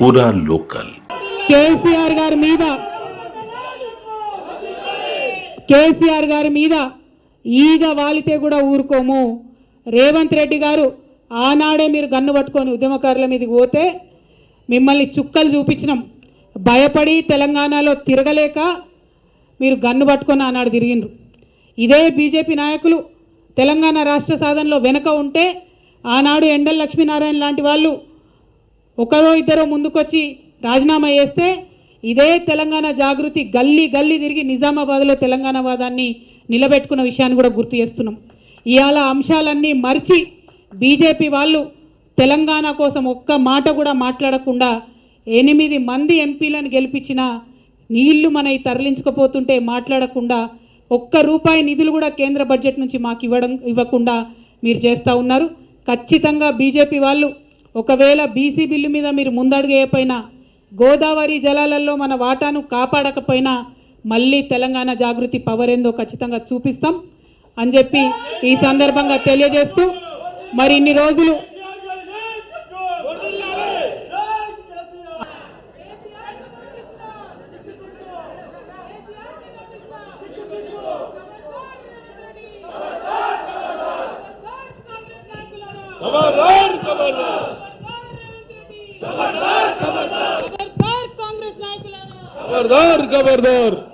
पूरा लोकल। కేసీఆర్ గారి మీద ఈగ వాలితే కూడా ఊరుకోము. రేవంత్ రెడ్డి గారు ఆనాడే మీరు గన్ను పట్టుకొని ఉద్యమకారుల మీదకి పోతే మిమ్మల్ని చుక్కలు చూపించినాం. భయపడి తెలంగాణలో తిరగలేక మీరు గన్ను పట్టుకొని ఆనాడు తిరిగిండ్రు. ఇదే బీజేపీ నాయకులు తెలంగాణ రాష్ట్ర సాధనలో వెనక ఉంటే ఆనాడు ఎండల లక్ష్మీనారాయణ లాంటి వాళ్ళు ఒకరో ఇద్దరో ముందుకొచ్చి రాజీనామా చేస్తే ఇదే తెలంగాణ జాగృతి గల్లీ గల్లీ తిరిగి నిజామాబాద్లో తెలంగాణ వాదాన్ని నిలబెట్టుకున్న విషయాన్ని కూడా గుర్తు చేస్తున్నాం. ఇవాళ అంశాలన్నీ మర్చి బీజేపీ వాళ్ళు తెలంగాణ కోసం ఒక్క మాట కూడా మాట్లాడకుండా 8 మంది ఎంపీలను గెలిపించిన నీళ్లు మనవి తరలించకపోతుంటే మాట్లాడకుండా ₹1 నిధులు కూడా కేంద్ర బడ్జెట్ నుంచి మాకు ఇవ్వకుండా మీరు చేస్తూ ఉన్నారు. ఖచ్చితంగా బీజేపీ వాళ్ళు ఒకవేళ బీసీ బిల్లు మీద మీరు ముందడుగేయపోయినా గోదావరి జలాలలో మన వాటాను కాపాడకపోయినా మళ్ళీ తెలంగాణ జాగృతి పవర్ ఏందో ఖచ్చితంగా చూపిస్తాం అని చెప్పి ఈ సందర్భంగా తెలియజేస్తూ మరి ఇన్ని రోజులు खबरदार खबरदार